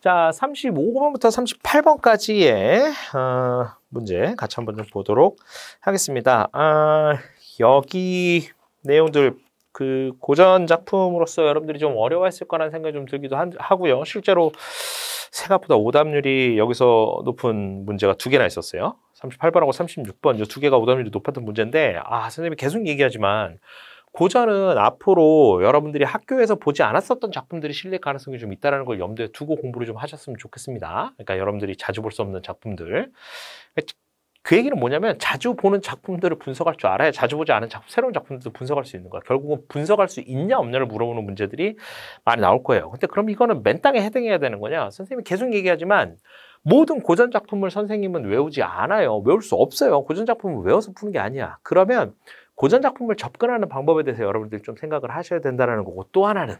자, 35번부터 38번까지의 문제 같이 한번 좀 보도록 하겠습니다. 여기 내용들 그 고전 작품으로서 여러분들이 좀 어려워했을 거라는 생각이 좀 들기도 하고요. 실제로 생각보다 오답률이 여기서 높은 문제가 두 개나 있었어요. 38번하고 36번 이 두 개가 오답률이 높았던 문제인데 선생님이 계속 얘기하지만 고전은 앞으로 여러분들이 학교에서 보지 않았었던 작품들이 실릴 가능성이 좀 있다는 걸 염두에 두고 공부를 좀 하셨으면 좋겠습니다. 그러니까 여러분들이 자주 볼 수 없는 작품들. 그 얘기는 뭐냐면 자주 보는 작품들을 분석할 줄 알아야 자주 보지 않은 작품, 새로운 작품들도 분석할 수 있는 거야. 결국은 분석할 수 있냐 없냐를 물어보는 문제들이 많이 나올 거예요. 근데 그럼 이거는 맨땅에 헤딩해야 되는 거냐? 선생님이 계속 얘기하지만 모든 고전 작품을 선생님은 외우지 않아요. 외울 수 없어요. 고전 작품을 외워서 푸는 게 아니야. 그러면 고전 작품을 접근하는 방법에 대해서 여러분들이 좀 생각을 하셔야 된다는 거고, 또 하나는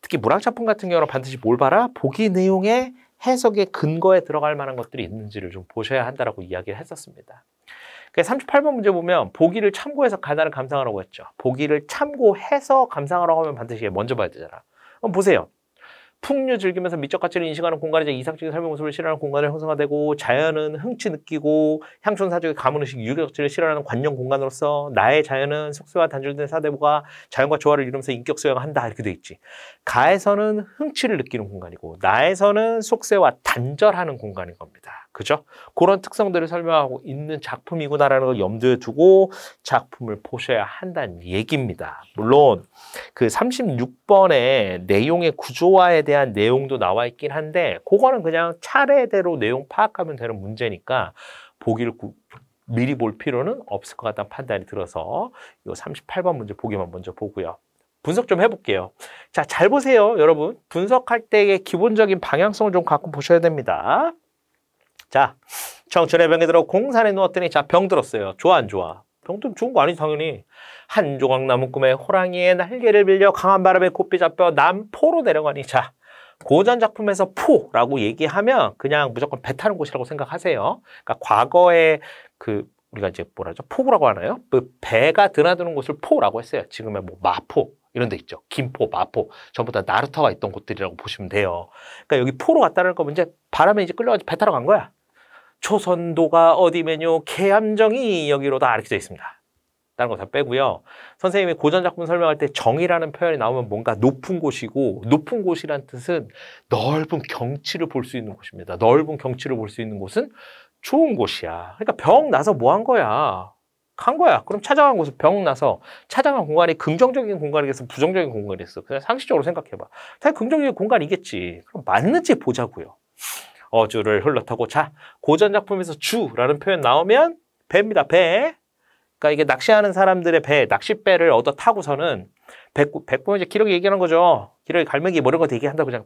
특히 문학 작품 같은 경우는 반드시 뭘 봐라? 보기 내용의 해석의 근거에 들어갈 만한 것들이 있는지를 좀 보셔야 한다라고 이야기를 했었습니다. 38번 문제 보면 보기를 참고해서 가나를 감상하라고 했죠. 보기를 참고해서 감상하라고 하면 반드시 먼저 봐야 되잖아. 그럼 보세요. 풍류 즐기면서 미적 가치를 인식하는 공간이자 이상적인 삶의 모습을 실현하는 공간을 형성화되고, 자연은 흥취 느끼고 향촌사족의 가문의식 유격지를 실현하는 관념 공간으로서 나의 자연은 속세와 단절된 사대부가 자연과 조화를 이루면서 인격 소양한다 이렇게 돼 있지. 가에서는 흥취를 느끼는 공간이고 나에서는 속세와 단절하는 공간인 겁니다. 그죠? 그런 특성들을 설명하고 있는 작품이구나라는 걸 염두에 두고 작품을 보셔야 한다는 얘기입니다. 물론 그 36번의 내용의 구조화에 대한 내용도 나와 있긴 한데 그거는 그냥 차례대로 내용 파악하면 되는 문제니까 보기를 미리 볼 필요는 없을 것 같다는 판단이 들어서 이 38번 문제 보기만 먼저 보고요. 분석 좀 해볼게요. 자, 잘 보세요, 여러분. 분석할 때의 기본적인 방향성을 좀 갖고 보셔야 됩니다. 자, 청춘의 병에 들어 공산에 누웠더니 자, 병 들었어요. 좋아 안 좋아? 병 들면 좋은 거 아니지 당연히. 한 조각 나무 꿈에 호랑이의 날개를 빌려 강한 바람에 곱비 잡혀 남포로 내려가니. 자, 고전 작품에서 포라고 얘기하면 그냥 무조건 배 타는 곳이라고 생각하세요. 그러니까 과거에 그 우리가 이제 뭐라죠? 포구라고 하나요? 그 배가 드나드는 곳을 포라고 했어요. 지금의 뭐 마포 이런 데 있죠. 김포, 마포. 전부 다 나루터가 있던 곳들이라고 보시면 돼요. 그러니까 여기 포로 갔다는 거면 이제 바람에 이제 끌려가지고 배 타러 간 거야. 초선도가 어디면요 계암정이 여기로다 이렇게 되어 있습니다. 다른 거 다 빼고요. 선생님이 고전 작품 설명할 때 정이라는 표현이 나오면 뭔가 높은 곳이고, 높은 곳이란 뜻은 넓은 경치를 볼 수 있는 곳입니다. 넓은 경치를 볼 수 있는 곳은 좋은 곳이야. 그러니까 병 나서 뭐 한 거야? 간 거야. 그럼 찾아간 곳은 병 나서 찾아간 공간이 긍정적인 공간이겠어, 부정적인 공간이겠어? 그냥 상식적으로 생각해봐. 당연히 긍정적인 공간이겠지. 그럼 맞는지 보자고요. 어주를 흘러타고. 자, 고전 작품에서 주라는 표현 나오면 배입니다. 배. 그러니까 이게 낚시하는 사람들의 배, 낚싯배를 얻어 타고서는 백보 이제 기러기 얘기하는 거죠. 기러기, 갈매기 뭐 이런 거 얘기한다고 그냥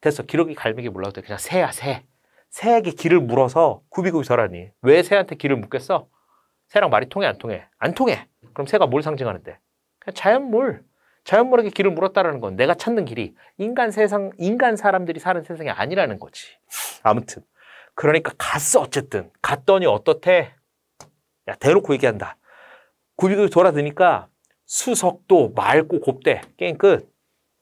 됐어. 기러기, 갈매기 몰라도 돼. 그냥 새야, 새. 새에게 기를 물어서 굽이굽이 절하니. 왜 새한테 기를 묻겠어? 새랑 말이 통해 안 통해? 안 통해. 그럼 새가 뭘 상징하는데? 그냥 자연물. 자연물에게 길을 물었다라는 건 내가 찾는 길이 인간 사람들이 사는 세상이 아니라는 거지. 아무튼 그러니까 갔어. 어쨌든 갔더니 어떻대? 야, 대놓고 얘기한다. 굽이굽이 돌아드니까 수석도 맑고 곱대. 게임 끝.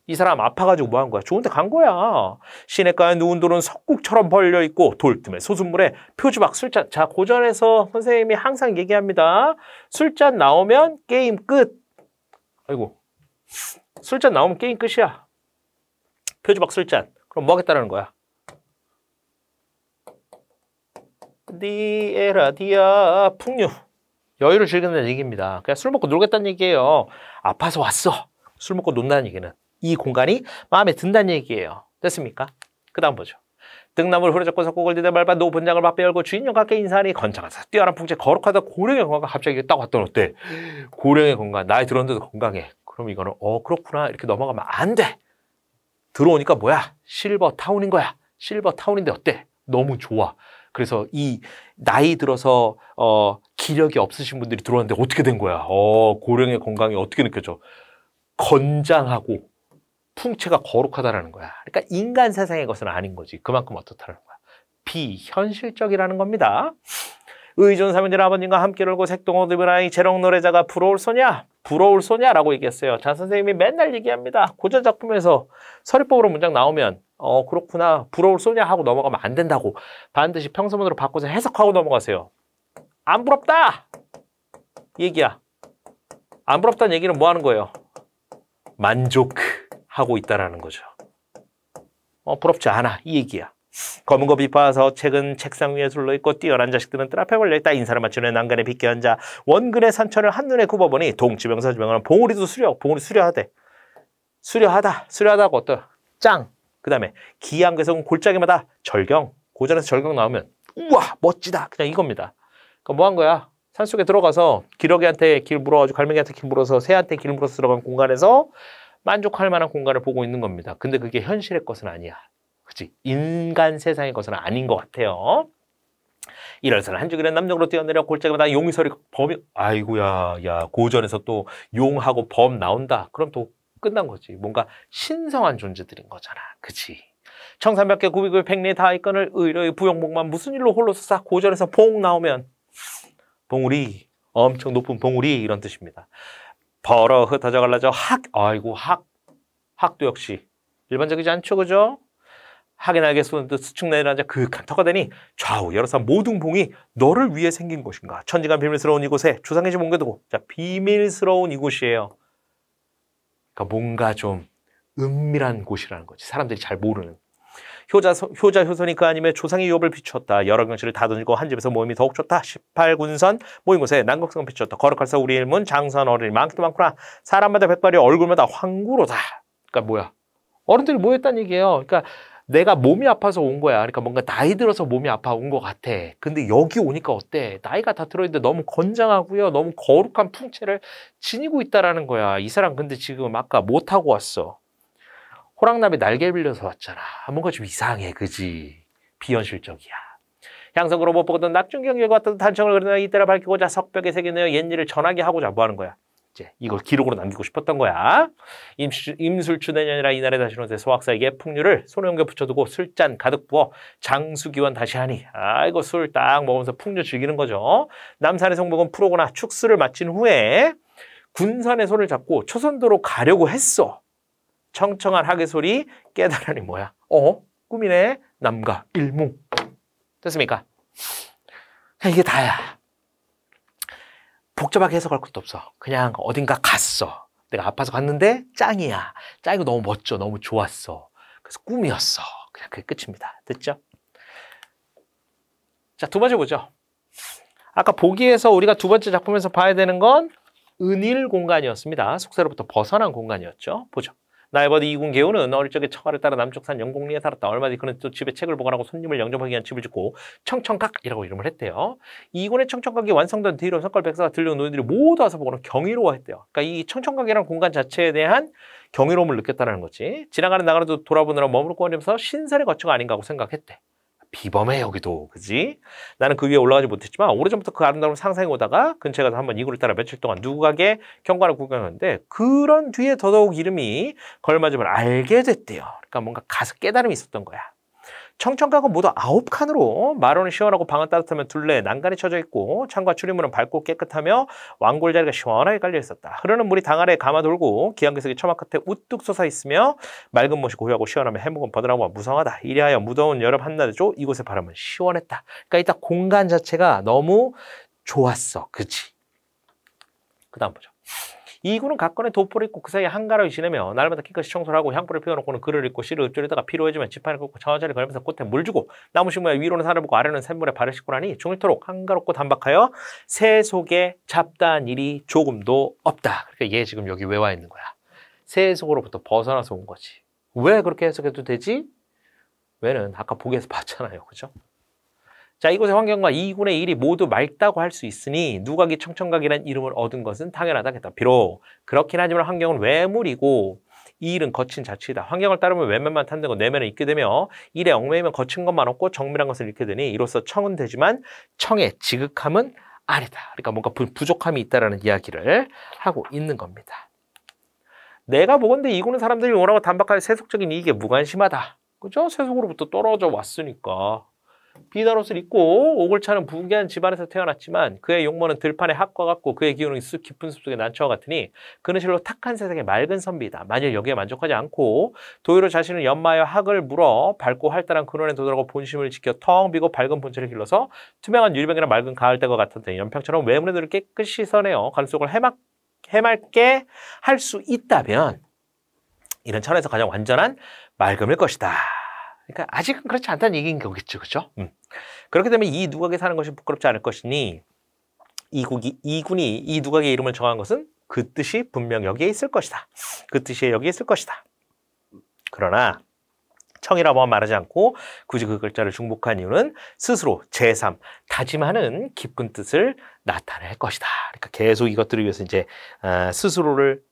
이 사람 아파가지고 뭐 한 거야? 좋은 데 간 거야. 시냇가에 누운 돌은 석국처럼 벌려있고 돌틈에 솟은물에 표주박 술잔. 자, 고전에서 선생님이 항상 얘기합니다. 술잔 나오면 게임 끝. 아이고, 술잔 나오면 게임 끝이야. 표주박 술잔. 그럼 뭐 하겠다는 거야? 디에라디아 풍류. 여유를 즐긴다는 얘기입니다. 그냥 술 먹고 놀겠다는 얘기예요. 아파서 왔어. 술 먹고 논다는 얘기는 이 공간이 마음에 든다는 얘기예요. 됐습니까? 그 다음 보죠. 등나무를 후려잡고 석곡을 디대 밟아 노본장을 맞배 열고 주인형 가께 인사하니 건장하사 뛰어난 풍채 거룩하다 고령의 건강. 갑자기 딱 왔더니 어때? 고령의 건강. 나이 들었는데도 건강해. 그럼 이거는 그렇구나 이렇게 넘어가면 안 돼. 들어오니까 뭐야? 실버 타운인 거야. 실버 타운인데 어때? 너무 좋아. 그래서 이 나이 들어서 기력이 없으신 분들이 들어왔는데 어떻게 된 거야? 고령의 건강이 어떻게 느껴져? 건장하고 풍채가 거룩하다라는 거야. 그러니까 인간 세상의 것은 아닌 거지. 그만큼 어떻다는 거야. 비현실적이라는 겁니다. 의존 사면들 아버님과 함께 놀고 색동옷 입은 아이 재롱 노래자가 부러울 소냐? 부러울 소냐라고 얘기했어요. 자, 선생님이 맨날 얘기합니다. 고전 작품에서 서리법으로 문장 나오면 그렇구나. 부러울 소냐 하고 넘어가면 안 된다고. 반드시 평서문으로 바꿔서 해석하고 넘어가세요. 안 부럽다! 얘기야. 안 부럽다는 얘기는 뭐 하는 거예요? 만족하고 있다라는 거죠. 부럽지 않아. 이 얘기야. 검은 거 비파서 책은 책상 위에 둘러있고 뛰어난 자식들은 뜰 앞에 걸려있다. 인사를 맞추는 난간에 빗게 앉아 원근의 산천을 한눈에 굽어보니 동치병사 주병은 봉우리도 봉우리 수려하대. 수려하다고 어떠? 짱. 그 다음에 기양괴석은 골짜기마다 절경. 고전에서 절경 나오면 우와 멋지다. 그냥 이겁니다. 그러니까 뭐 한 거야? 산속에 들어가서 기러기한테 길 물어가지고 갈매기한테 길 물어서 새한테 길 물어서 들어간 공간에서 만족할 만한 공간을 보고 있는 겁니다. 근데 그게 현실의 것은 아니야. 그치? 인간 세상의 것은 아닌 것 같아요. 이럴서는 한 주기는 남쪽으로 뛰어내려 골짜기마다 용이 소리 범이 아이고야 야 고전에서 또 용하고 범 나온다. 그럼 또 끝난 거지. 뭔가 신성한 존재들인 거잖아. 그치? 1300개 구비구의 백리 다 있건을 의료의 부영복만 무슨 일로 홀로 싹 고전에서 봉 나오면 봉우리 엄청 높은 봉우리 이런 뜻입니다. 벌어 흩어져 갈라져 학도 역시 일반적이지 않죠. 그죠? 학의 날개 쏘는 듯 수축 내려앉아 그윽한 터가 되니 좌우 여러 산 모든 봉이 너를 위해 생긴 것인가. 천지간 비밀스러운 이곳에 조상의 집 옮겨두고 자 비밀스러운 이곳이에요. 그러니까 뭔가 좀 은밀한 곳이라는 거지. 사람들이 잘 모르는. 효자효선이 그 아님에 조상의 유업을 비추었다. 여러 경치를 다 던지고 한 집에서 모임이 더욱 좋다. 18군선 모인 곳에 난곡성을 비추었다. 거룩할사 우리 일문 장선 어른이 많기도 많구나. 사람마다 백발이 얼굴마다 황구로다. 그러니까 뭐야? 어른들이 모였다는 얘기예요. 그러니까 내가 몸이 아파서 온 거야. 그러니까 뭔가 나이 들어서 몸이 아파 온 것 같아. 근데 여기 오니까 어때? 나이가 다 들어있는데 너무 건장하고요. 너무 거룩한 풍채를 지니고 있다라는 거야. 이 사람 근데 지금 아까 못 타고 왔어. 호랑나비 날개 빌려서 왔잖아. 뭔가 좀 이상해. 그지? 비현실적이야. 향성으로 못 보거든 낙중경에 왔던 단청을 그리나 이때라 밝히고자 석벽에 새기네요. 옛일을 전하게 하고자 뭐 하는 거야? 이제 이걸 기록으로 남기고 싶었던 거야. 임술추 내년이라 이날에 다시 오는데 소학사에게 풍류를 손에 옮겨 붙여두고 술잔 가득 부어 장수기원 다시 하니 아이고 술 딱 먹으면서 풍류 즐기는 거죠. 남산의 성복은 프로거나 축수를 마친 후에 군산의 손을 잡고 초선도로 가려고 했어. 청청한 하계 소리 깨달으니 뭐야? 꿈이네. 남가 일무. 됐습니까? 이게 다야. 복잡하게 해석할 것도 없어. 그냥 어딘가 갔어. 내가 아파서 갔는데 짱이야. 짱이고 너무 멋져. 너무 좋았어. 그래서 꿈이었어. 그냥 그게 끝입니다. 됐죠? 자, 두 번째 보죠. 아까 보기에서 우리가 두 번째 작품에서 봐야 되는 건 은일 공간이었습니다. 숙세로부터 벗어난 공간이었죠. 보죠. 나의 버디 이군 개우는 어릴 적에 처가를 따라 남쪽산 영곡리에 살았다. 얼마 뒤 그는 또 집에 책을 보관하고 손님을 영접하기 위한 집을 짓고 청청각이라고 이름을 했대요. 이군의 청청각이 완성된 뒤로 석갈 백사가 들려온 노인들이 모두 와서 보고는 경이로워했대요. 그러니까 이 청청각이라는 공간 자체에 대한 경이로움을 느꼈다는 거지. 지나가는 나가는 돌아보느라 머무르고 거리면서 신설의 거처가 아닌가 하고 생각했대. 비범해 여기도. 그지? 나는 그 위에 올라가지 못했지만 오래전부터 그 아름다움을 상상해 오다가 근처에 가서 한번 이구를 따라 며칠 동안 누각의 경관을 구경했는데 그런 뒤에 더더욱 이름이 걸맞음을 알게 됐대요. 그러니까 뭔가 가서 깨달음이 있었던 거야. 청청각은 모두 9칸으로 마루는 시원하고 방은 따뜻하면 둘레에 난간이 쳐져 있고 창과 출입문은 밝고 깨끗하며 왕골 자리가 시원하게 깔려 있었다. 흐르는 물이 당 아래에 감아 돌고 기암괴석이 처마 끝에 우뚝 솟아 있으며 맑은 못이 고요하고 시원하며 해묵은 버드나무가 무성하다. 이리하여 무더운 여름 한낮에도 이곳의 바람은 시원했다. 그러니까 일단 공간 자체가 너무 좋았어. 그치? 그 다음 보죠. 이군은 각건의 도포를 입고 그 사이에 한가락을 지내며 날마다 깨끗이 청소를 하고 향불을 피워놓고는 글을 읽고 시를 읊조리다가 피로해지면 지판을 걷고 천천히 걸으면서 꽃에 물 주고 나무식물에 위로는 산을 보고 아래는 샘물에 발을 씻고 나니 종일토록 한가롭고 단박하여 새 속에 잡다한 일이 조금도 없다. 그러니까 얘 지금 여기 왜 와 있는 거야? 새 속으로부터 벗어나서 온 거지. 왜 그렇게 해석해도 되지? 왜는 아까 보기에서 봤잖아요. 그죠? 자, 이곳의 환경과 이군의 일이 모두 맑다고 할 수 있으니 누각이 청청각이라는 이름을 얻은 것은 당연하다겠다. 비록 그렇긴 하지만 환경은 외물이고 이 일은 거친 자취이다. 환경을 따르면 외면만 탄다고 내면을 잊게 되며 일에 얽매이면 거친 것만 없고 정밀한 것을 잃게 되니 이로써 청은 되지만 청의 지극함은 아니다. 그러니까 뭔가 부족함이 있다라는 이야기를 하고 있는 겁니다. 내가 보건대 이군은 사람들이 오라고 단박하게 세속적인 이익에 무관심하다. 그죠? 세속으로부터 떨어져 왔으니까. 비단옷을 입고 오골차는 부귀한 집안에서 태어났지만 그의 용모는 들판의 학과 같고 그의 기운은 깊은 숲속의 난초와 같으니 그는 실로 탁한 세상의 맑은 선비이다. 만일 여기에 만족하지 않고 도의로 자신을 연마하여 학을 물어 밝고 활달한 근원에 도달하고 본심을 지켜 텅 비고 밝은 본체를 길러서 투명한 유리병이나 맑은 가을대가 같았더니 연평처럼 외문의 눈을 깨끗이 써내어 가슴 속을 해맑게 할 수 있다면 이런 차원에서 가장 완전한 맑음일 것이다. 그러니까 아직은 그렇지 않다는 얘기인 거겠죠. 그죠? 그렇게 되면 이 누각에 사는 것이 부끄럽지 않을 것이니 이군이 이 누각의 이름을 정한 것은 그 뜻이 분명 여기에 있을 것이다. 그 뜻이 여기에 있을 것이다. 그러나 청이라고만 말하지 않고 굳이 그 글자를 중복한 이유는 스스로 제3 다짐하는 깊은 뜻을 나타낼 것이다. 그러니까 계속 이것들을 위해서 이제 스스로를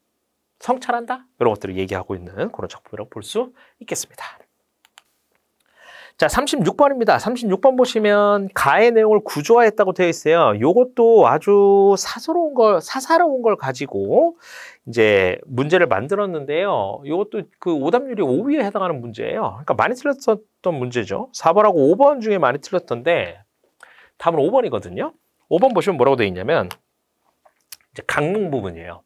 성찰한다? 이런 것들을 얘기하고 있는 그런 작품이라고 볼 수 있겠습니다. 자, 36번입니다. 36번 보시면 가의 내용을 구조화했다고 되어 있어요. 요것도 아주 사사로운 걸 가지고 이제 문제를 만들었는데요. 요것도 그 오답률이 5위에 해당하는 문제예요. 그러니까 많이 틀렸던 문제죠. 4번하고 5번 중에 많이 틀렸던데 답은 5번이거든요. 5번 보시면 뭐라고 되어 있냐면 이제 강릉 부분이에요.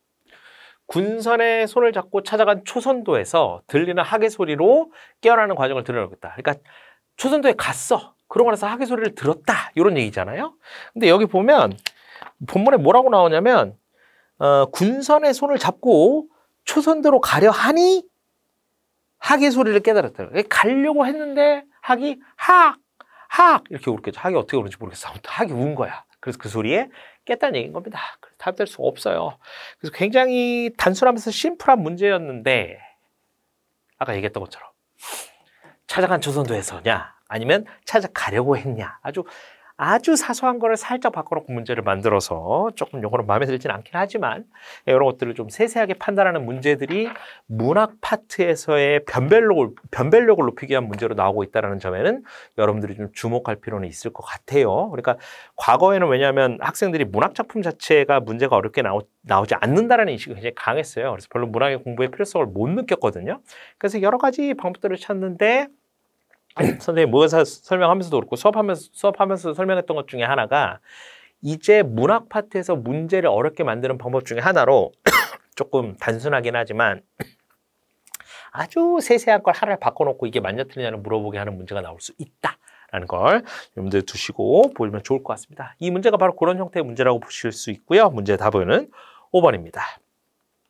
군선의 손을 잡고 찾아간 초선도에서 들리는 하계 소리로 깨어나는 과정을 드러내겠다. 그러니까 초선도에 갔어. 그러고 나서 하계 소리를 들었다. 이런 얘기잖아요. 근데 여기 보면 본문에 뭐라고 나오냐면 군선의 손을 잡고 초선도로 가려 하니 하계 소리를 깨달았다. 가려고 했는데 학이 학 이렇게 울겠죠. 학이 어떻게 우는지 모르겠어. 아무튼 학이 운 거야. 그래서 그 소리에 깼다는 얘기인 겁니다. 답될 수가 없어요. 그래서 굉장히 단순하면서 심플한 문제였는데 아까 얘기했던 것처럼 찾아간 초선도에서냐 아니면 찾아가려고 했냐 아주 사소한 거를 살짝 바꿔놓고 문제를 만들어서 조금 요거는 마음에 들진 않긴 하지만 이런 것들을 좀 세세하게 판단하는 문제들이 문학 파트에서의 변별력을 높이기 위한 문제로 나오고 있다는 점에는 여러분들이 좀 주목할 필요는 있을 것 같아요. 그러니까 과거에는 왜냐하면 학생들이 문학 작품 자체가 문제가 어렵게 나오지 않는다는 인식이 굉장히 강했어요. 그래서 별로 문학의 공부의 필요성을 못 느꼈거든요. 그래서 여러 가지 방법들을 찾는데 선생님이 모의고사 설명하면서도 그렇고 수업하면서 설명했던 것 중에 하나가 이제 문학 파트에서 문제를 어렵게 만드는 방법 중에 하나로 조금 단순하긴 하지만 아주 세세한 걸 하나를 바꿔놓고 이게 맞냐 틀리냐를 물어보게 하는 문제가 나올 수 있다라는 걸 여러분들 두시고 보시면 좋을 것 같습니다. 이 문제가 바로 그런 형태의 문제라고 보실 수 있고요. 문제 답은 5번입니다.